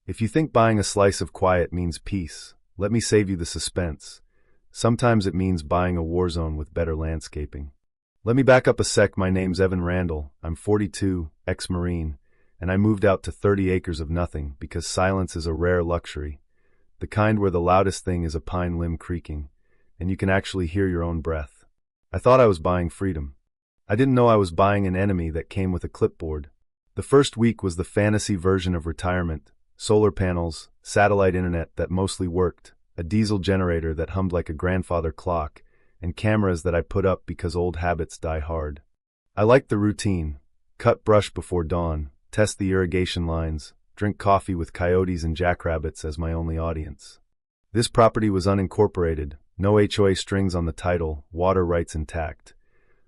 If you think buying a slice of quiet means peace, let me save you the suspense. Sometimes it means buying a war zone with better landscaping. Let me back up a sec. My name's Evan Randall. I'm 42, ex-Marine, and I moved out to 30 acres of nothing because silence is a rare luxury. The kind where the loudest thing is a pine limb creaking, and you can actually hear your own breath. I thought I was buying freedom. I didn't know I was buying an enemy that came with a clipboard. The first week was the fantasy version of retirement. Solar panels, satellite internet that mostly worked, a diesel generator that hummed like a grandfather clock, and cameras that I put up because old habits die hard. I liked the routine. Cut brush before dawn, test the irrigation lines, drink coffee with coyotes and jackrabbits as my only audience. This property was unincorporated, no HOA strings on the title, water rights intact.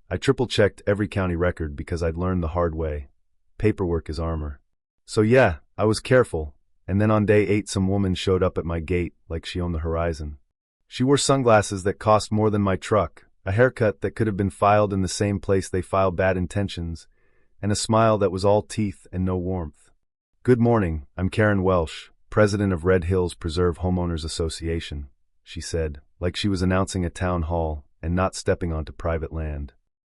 I triple-checked every county record because I'd learned the hard way. Paperwork is armor. So yeah, I was careful, and then on day 8 some woman showed up at my gate like she owned the horizon. She wore sunglasses that cost more than my truck, a haircut that could have been filed in the same place they file bad intentions, and a smile that was all teeth and no warmth. "Good morning, I'm Karen Welsh, president of Red Hills Preserve Homeowners Association," she said, like she was announcing a town hall and not stepping onto private land.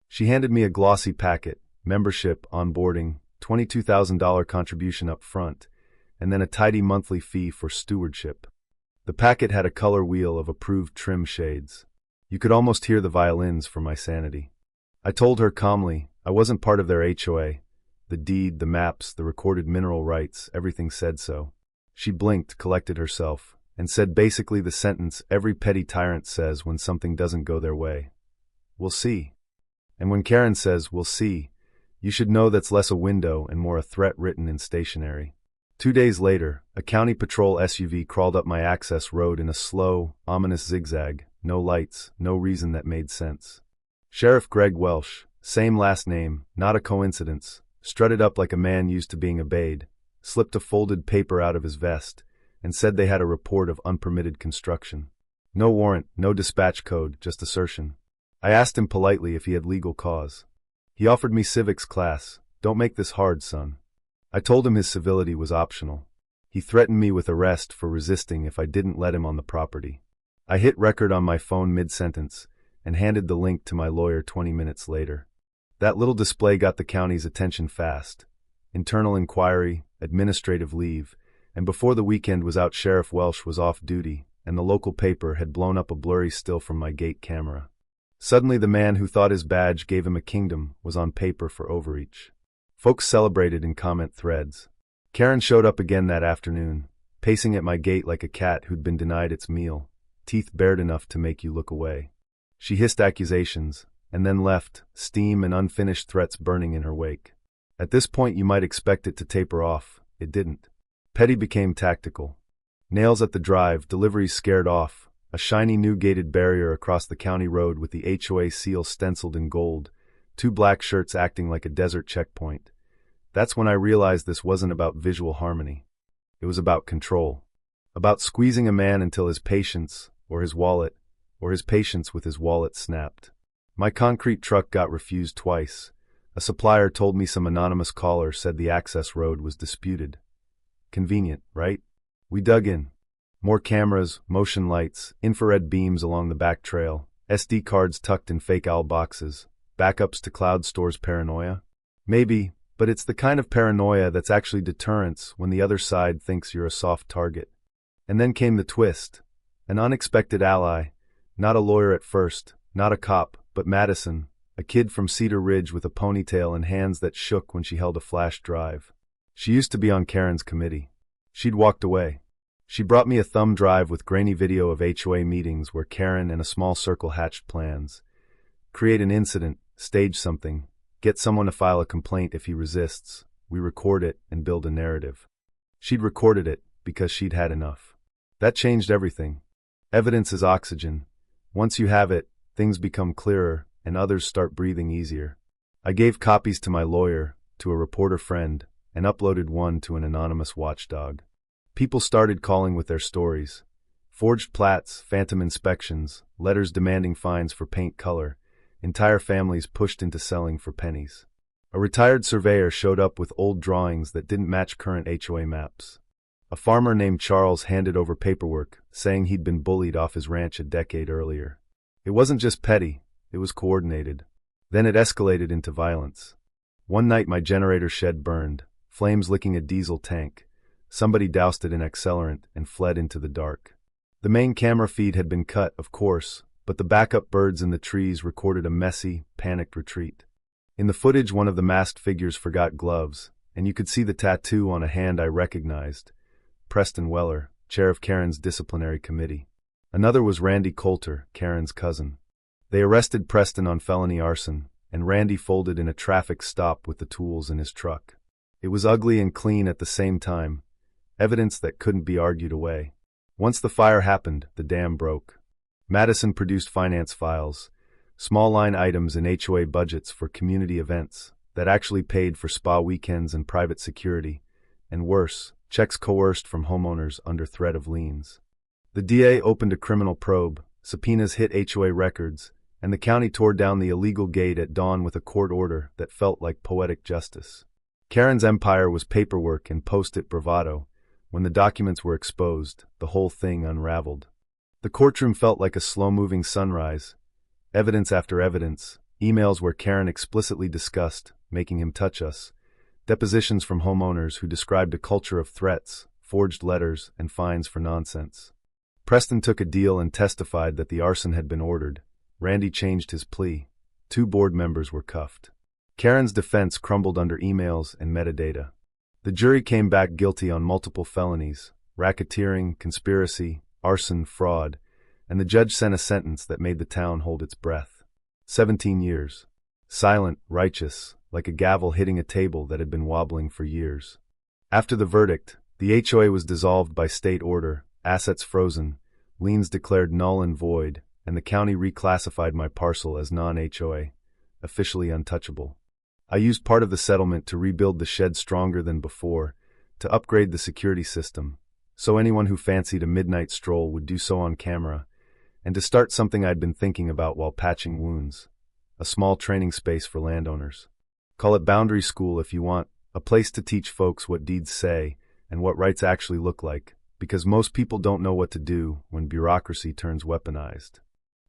She handed me a glossy packet, membership, onboarding, $22,000 contribution up front, and then a tidy monthly fee for stewardship. The packet had a color wheel of approved trim shades. You could almost hear the violins for my sanity. I told her calmly I wasn't part of their HOA. The deed, the maps, the recorded mineral rights, everything said so. She blinked, collected herself, and said basically the sentence every petty tyrant says when something doesn't go their way. "We'll see." And when Karen says, "We'll see," you should know that's less a window and more a threat written in stationery. 2 days later, a county patrol SUV crawled up my access road in a slow, ominous zigzag, no lights, no reason that made sense. Sheriff Greg Welsh, same last name, not a coincidence, strutted up like a man used to being obeyed, slipped a folded paper out of his vest, and said they had a report of unpermitted construction. No warrant, no dispatch code, just assertion. I asked him politely if he had legal cause. He offered me civics class. "Don't make this hard, son." I told him his civility was optional. He threatened me with arrest for resisting if I didn't let him on the property. I hit record on my phone mid-sentence and handed the link to my lawyer 20 minutes later. That little display got the county's attention fast. Internal inquiry, administrative leave, and before the weekend was out Sheriff Welsh was off duty, and the local paper had blown up a blurry still from my gate camera. Suddenly the man who thought his badge gave him a kingdom was on paper for overreach. Folks celebrated in comment threads. Karen showed up again that afternoon, pacing at my gate like a cat who'd been denied its meal, teeth bared enough to make you look away. She hissed accusations, and then left, steam and unfinished threats burning in her wake. At this point you might expect it to taper off. It didn't. Petty became tactical. Nails at the drive, deliveries scared off, a shiny new gated barrier across the county road with the HOA seal stenciled in gold, 2 black shirts acting like a desert checkpoint. That's when I realized this wasn't about visual harmony. It was about control. About squeezing a man until his patience, or his wallet, or his patience with his wallet snapped. My concrete truck got refused twice. A supplier told me some anonymous caller said the access road was disputed. Convenient, right? We dug in. More cameras, motion lights, infrared beams along the back trail, SD cards tucked in fake owl boxes, backups to cloud stores paranoia? Maybe, but it's the kind of paranoia that's actually deterrence when the other side thinks you're a soft target. And then came the twist. An unexpected ally. Not a lawyer at first, not a cop, but Madison, a kid from Cedar Ridge with a ponytail and hands that shook when she held a flash drive. She used to be on Karen's committee. She'd walked away. She brought me a thumb drive with grainy video of HOA meetings where Karen and a small circle hatched plans. Create an incident, stage something, get someone to file a complaint if he resists. We record it and build a narrative. She'd recorded it because she'd had enough. That changed everything. Evidence is oxygen. Once you have it, things become clearer and others start breathing easier. I gave copies to my lawyer, to a reporter friend, and uploaded one to an anonymous watchdog. People started calling with their stories. Forged plats, phantom inspections, letters demanding fines for paint color, entire families pushed into selling for pennies. A retired surveyor showed up with old drawings that didn't match current HOA maps. A farmer named Charles handed over paperwork, saying he'd been bullied off his ranch a decade earlier. It wasn't just petty, it was coordinated. Then it escalated into violence. One night my generator shed burned, flames licking a diesel tank. Somebody doused it in accelerant and fled into the dark. The main camera feed had been cut, of course, but the backup birds in the trees recorded a messy, panicked retreat. In the footage, one of the masked figures forgot gloves, and you could see the tattoo on a hand I recognized. Preston Weller, chair of Karen's disciplinary committee. Another was Randy Coulter, Karen's cousin. They arrested Preston on felony arson, and Randy folded in a traffic stop with the tools in his truck. It was ugly and clean at the same time, evidence that couldn't be argued away. Once the fire happened, the dam broke. Madison produced finance files, small line items in HOA budgets for community events that actually paid for spa weekends and private security, and worse, checks coerced from homeowners under threat of liens. The DA opened a criminal probe, subpoenas hit HOA records, and the county tore down the illegal gate at dawn with a court order that felt like poetic justice. Karen's empire was paperwork and post-it bravado. When the documents were exposed, the whole thing unraveled. The courtroom felt like a slow-moving sunrise. Evidence after evidence, emails where Karen explicitly discussed making him touch us, depositions from homeowners who described a culture of threats, forged letters, and fines for nonsense. Preston took a deal and testified that the arson had been ordered. Randy changed his plea. 2 board members were cuffed. Karen's defense crumbled under emails and metadata. The jury came back guilty on multiple felonies, racketeering, conspiracy, arson, fraud, and the judge sent a sentence that made the town hold its breath. 17 years. Silent, righteous, like a gavel hitting a table that had been wobbling for years. After the verdict, the HOA was dissolved by state order, assets frozen, liens declared null and void, and the county reclassified my parcel as non-HOA, officially untouchable. I used part of the settlement to rebuild the shed stronger than before, to upgrade the security system, so anyone who fancied a midnight stroll would do so on camera, and to start something I'd been thinking about while patching wounds, a small training space for landowners. Call it boundary school if you want, a place to teach folks what deeds say and what rights actually look like, because most people don't know what to do when bureaucracy turns weaponized.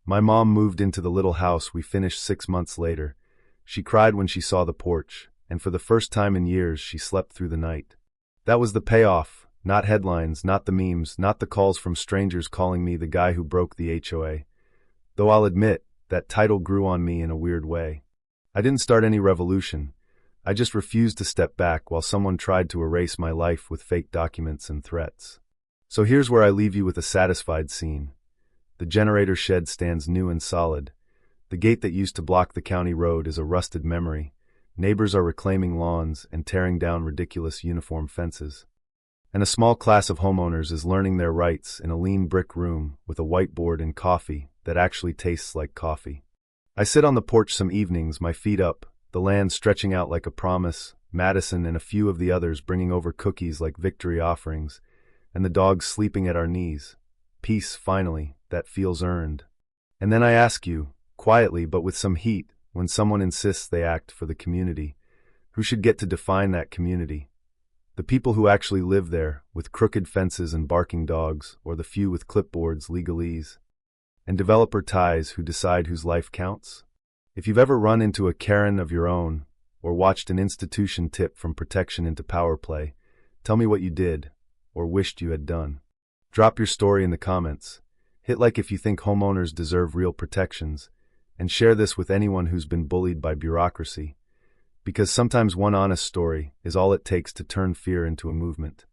My mom moved into the little house we finished 6 months later. She cried when she saw the porch, and for the first time in years she slept through the night. That was the payoff, not headlines, not the memes, not the calls from strangers calling me the guy who broke the HOA. Though I'll admit, that title grew on me in a weird way. I didn't start any revolution. I just refused to step back while someone tried to erase my life with fake documents and threats. So here's where I leave you with a satisfied scene. The generator shed stands new and solid. The gate that used to block the county road is a rusted memory. Neighbors are reclaiming lawns and tearing down ridiculous uniform fences. And a small class of homeowners is learning their rights in a lean brick room with a whiteboard and coffee that actually tastes like coffee. I sit on the porch some evenings, my feet up, the land stretching out like a promise, Madison and a few of the others bringing over cookies like victory offerings, and the dogs sleeping at our knees. Peace, finally, that feels earned. And then I ask you, quietly but with some heat, when someone insists they act for the community, who should get to define that community? The people who actually live there, with crooked fences and barking dogs, or the few with clipboards, legalese, and developer ties who decide whose life counts? If you've ever run into a Karen of your own, or watched an institution tip from protection into power play, tell me what you did, or wished you had done. Drop your story in the comments. Hit like if you think homeowners deserve real protections, and share this with anyone who's been bullied by bureaucracy, because sometimes one honest story is all it takes to turn fear into a movement.